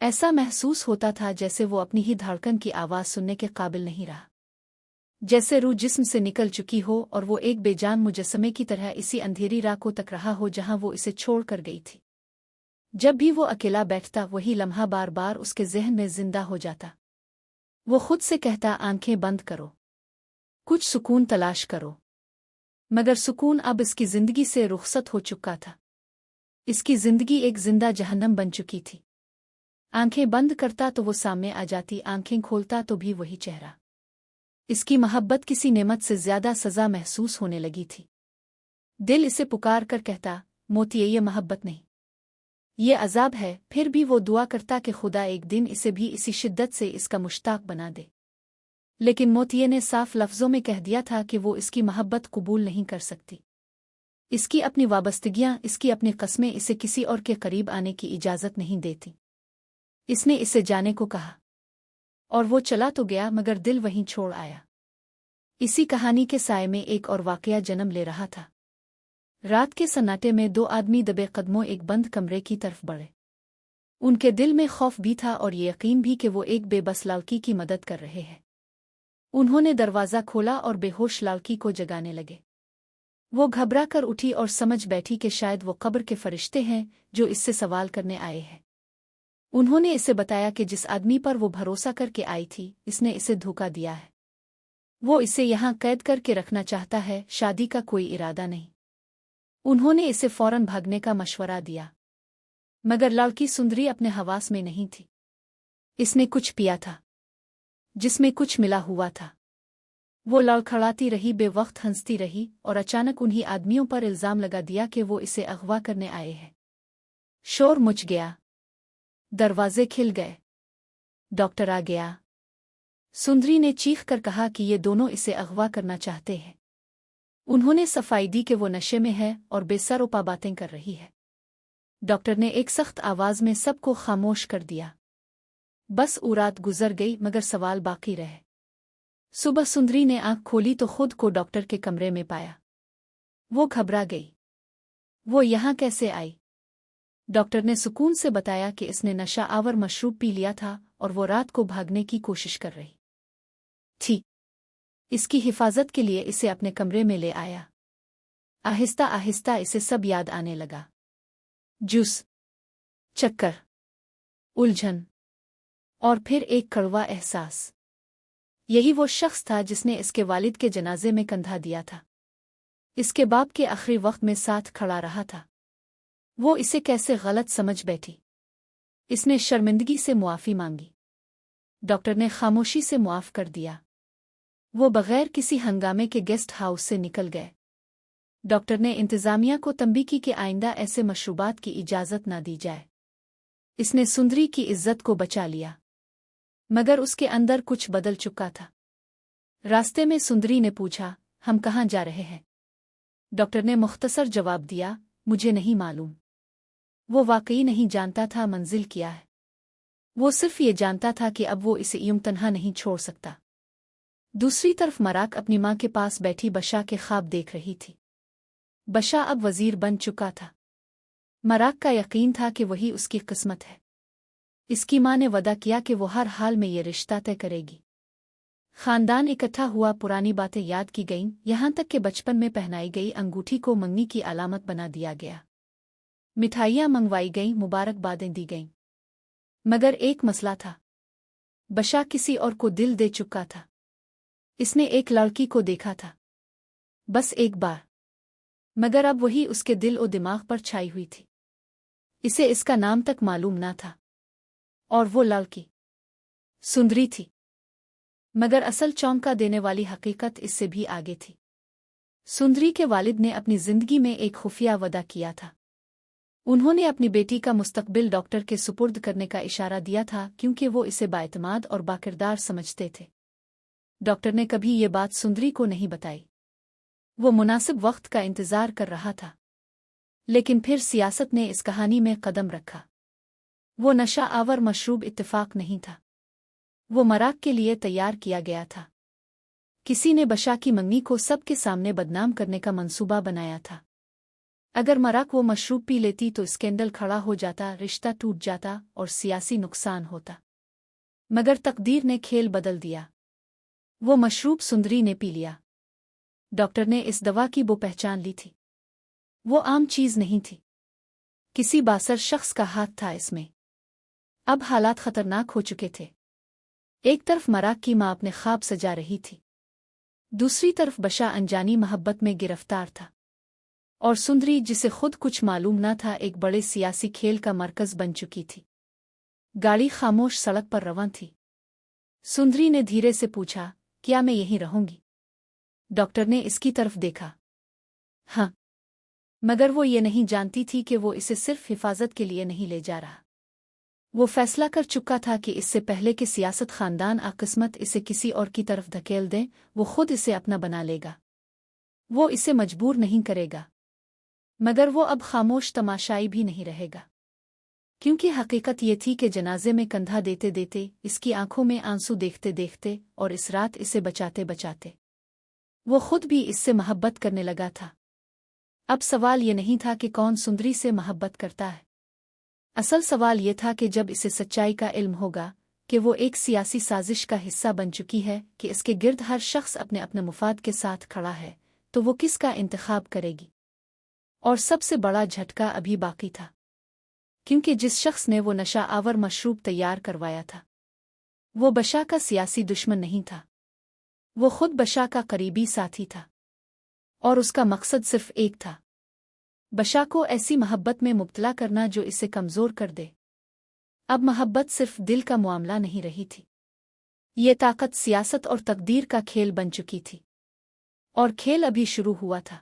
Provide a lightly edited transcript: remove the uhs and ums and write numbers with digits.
ऐसा महसूस होता था जैसे वो अपनी ही धड़कन की आवाज़ सुनने के काबिल नहीं रहा, जैसे रूह जिस्म से निकल चुकी हो और वो एक बेजान मुजस्समे की तरह इसी अंधेरी राह को तक रहा हो जहां वो इसे छोड़ कर गई थी। जब भी वो अकेला बैठता वही लम्हा बार बार उसके ज़हन में जिंदा हो जाता। वो खुद से कहता, आंखें बंद करो, कुछ सुकून तलाश करो। मगर सुकून अब इसकी जिंदगी से रुखसत हो चुका था। इसकी जिंदगी एक जिंदा जहन्नम बन चुकी थी। आंखें बंद करता तो वो सामने आ जाती, आंखें खोलता तो भी वही चेहरा। इसकी मोहब्बत किसी नेमत से ज्यादा सजा महसूस होने लगी थी। दिल इसे पुकार कर कहता, मोतिये ये मोहब्बत नहीं, ये अजाब है। फिर भी वो दुआ करता कि खुदा एक दिन इसे भी इसी शिद्दत से इसका मुश्ताक बना दे। लेकिन मोतिये ने साफ लफ्जों में कह दिया था कि वो इसकी मोहब्बत कबूल नहीं कर सकती। इसकी अपनी वाबस्तगियां, इसकी अपनी कस्में इसे किसी और के करीब आने की इजाज़त नहीं देती। इसने इसे जाने को कहा और वो चला तो गया, मगर दिल वहीं छोड़ आया। इसी कहानी के साए में एक और वाकया जन्म ले रहा था। रात के सन्नाटे में दो आदमी दबे कदमों एक बंद कमरे की तरफ बढ़े। उनके दिल में खौफ भी था और ये यकीन भी कि वो एक बेबस लड़की की मदद कर रहे हैं। उन्होंने दरवाज़ा खोला और बेहोश लड़की को जगाने लगे। वो घबरा कर उठी और समझ बैठी कि शायद वो कब्र के फरिश्ते हैं जो इससे सवाल करने आए हैं। उन्होंने इसे बताया कि जिस आदमी पर वो भरोसा करके आई थी, इसने इसे धोखा दिया है। वो इसे यहाँ कैद करके रखना चाहता है, शादी का कोई इरादा नहीं। उन्होंने इसे फौरन भागने का मशवरा दिया, मगर लड़की सुंदरी अपने हवास में नहीं थी। इसने कुछ पिया था जिसमें कुछ मिला हुआ था। वो लड़खड़ाती रही, बेवक्त हंसती रही और अचानक उन्हीं आदमियों पर इल्जाम लगा दिया कि वो इसे अगवा करने आए हैं। शोर मच गया, दरवाजे खिल गए, डॉक्टर आ गया। सुंदरी ने चीख कर कहा कि ये दोनों इसे अगवा करना चाहते हैं। उन्होंने सफाई दी कि वो नशे में है और बेसरोपा बातें कर रही है। डॉक्टर ने एक सख्त आवाज में सबको खामोश कर दिया। बस वो रात गुजर गई, मगर सवाल बाकी रहे। सुबह सुंदरी ने आंख खोली तो खुद को डॉक्टर के कमरे में पाया। वो घबरा गई। वो यहाँ कैसे आई? डॉक्टर ने सुकून से बताया कि इसने नशा आवर मशरूब पी लिया था और वो रात को भागने की कोशिश कर रही थी। इसकी हिफाजत के लिए इसे अपने कमरे में ले आया। आहिस्ता आहिस्ता इसे सब याद आने लगा। जूस, चक्कर, उलझन और फिर एक कड़वा एहसास। यही वो शख्स था जिसने इसके वालिद के जनाजे में कंधा दिया था, इसके बाप के आखिरी वक्त में साथ खड़ा रहा था। वो इसे कैसे गलत समझ बैठी। इसने शर्मिंदगी से मुआफ़ी मांगी। डॉक्टर ने खामोशी से मुआफ़ कर दिया। वो बगैर किसी हंगामे के गेस्ट हाउस से निकल गए। डॉक्टर ने इंतज़ामिया को तंबी की कि आइंदा ऐसे मशरूबात की इजाज़त ना दी जाए। इसने सुंदरी की इज्जत को बचा लिया, मगर उसके अंदर कुछ बदल चुका था। रास्ते में सुंदरी ने पूछा, हम कहाँ जा रहे हैं? डॉक्टर ने मुख्तसर जवाब दिया, मुझे नहीं मालूम। वो वाकई नहीं जानता था मंजिल क्या है। वो सिर्फ ये जानता था कि अब वो इसे यूं तन्हा नहीं छोड़ सकता। दूसरी तरफ मराक अपनी माँ के पास बैठी बशा के ख्वाब देख रही थी। बशा अब वजीर बन चुका था। मराक का यकीन था कि वही उसकी किस्मत है। इसकी माँ ने वदा किया कि वो हर हाल में ये रिश्ता तय करेगी। खानदान इकट्ठा हुआ, पुरानी बातें याद की गईं, यहाँ तक कि बचपन में पहनाई गई अंगूठी को मंगनी की अलामत बना दिया गया। मिठाइयाँ मंगवाई गईं, मुबारकबादें दी गईं। मगर एक मसला था, बशा किसी और को दिल दे चुका था। इसने एक लड़की को देखा था, बस एक बार, मगर अब वही उसके दिल और दिमाग पर छाई हुई थी। इसे इसका नाम तक मालूम ना था, और वो लड़की सुंदरी थी। मगर असल चौंका देने वाली हकीकत इससे भी आगे थी। सुंदरी के वालिद ने अपनी जिंदगी में एक खुफिया वदा किया था। उन्होंने अपनी बेटी का मुस्तकबिल डॉक्टर के सुपुर्द करने का इशारा दिया था, क्योंकि वो इसे बाएतमाद और बाकिरदार समझते थे। डॉक्टर ने कभी ये बात सुंदरी को नहीं बताई। वो मुनासिब वक्त का इंतजार कर रहा था। लेकिन फिर सियासत ने इस कहानी में कदम रखा। वो नशा आवर मशरूब इत्तेफाक नहीं था। वो मराक के लिए तैयार किया गया था। किसी ने बशा की मंगनी को सबके सामने बदनाम करने का मंसूबा बनाया था। अगर मराक वो मशरूब पी लेती तो स्कैंडल खड़ा हो जाता, रिश्ता टूट जाता और सियासी नुकसान होता। मगर तकदीर ने खेल बदल दिया। वो मशरूब सुंदरी ने पी लिया। डॉक्टर ने इस दवा की वो पहचान ली थी। वो आम चीज नहीं थी। किसी बासर शख्स का हाथ था इसमें। अब हालात खतरनाक हो चुके थे। एक तरफ मराक की मां अपने ख्वाब सजा रही थी, दूसरी तरफ बशा अनजानी मोहब्बत में गिरफ्तार था। और सुंदरी, जिसे खुद कुछ मालूम न था, एक बड़े सियासी खेल का मरकज बन चुकी थी। गाड़ी खामोश सड़क पर रवां थी। सुंदरी ने धीरे से पूछा, क्या मैं यहीं रहूंगी? डॉक्टर ने इसकी तरफ देखा। हाँ, मगर वो ये नहीं जानती थी कि वो इसे सिर्फ हिफाजत के लिए नहीं ले जा रहा। वो फैसला कर चुका था कि इससे पहले कि सियासत खानदान किस्मत इसे किसी और की तरफ धकेल दें, वो खुद इसे अपना बना लेगा। वो इसे मजबूर नहीं करेगा। मगर वो अब खामोश तमाशाई भी नहीं रहेगा, क्योंकि हकीकत ये थी कि जनाजे में कंधा देते देते, इसकी आंखों में आंसू देखते देखते और इस रात इसे बचाते बचाते वो खुद भी इससे मोहब्बत करने लगा था। अब सवाल ये नहीं था कि कौन सुंदरी से मोहब्बत करता है। असल सवाल ये था कि जब इसे सच्चाई का इल्म होगा कि वो एक सियासी साजिश का हिस्सा बन चुकी है, कि इसके गिर्द हर शख्स अपने अपने मुफाद के साथ खड़ा है, तो वो किसका इंतखाब करेगी? और सबसे बड़ा झटका अभी बाकी था, क्योंकि जिस शख्स ने वो नशा आवर मशरूब तैयार करवाया था, वो बशा का सियासी दुश्मन नहीं था। वो खुद बशा का करीबी साथी था, और उसका मकसद सिर्फ एक था, बशा को ऐसी मोहब्बत में मुब्तला करना जो इसे कमज़ोर कर दे। अब मोहब्बत सिर्फ दिल का मामला नहीं रही थी। ये ताकत सियासत और तकदीर का खेल बन चुकी थी, और खेल अभी शुरू हुआ था।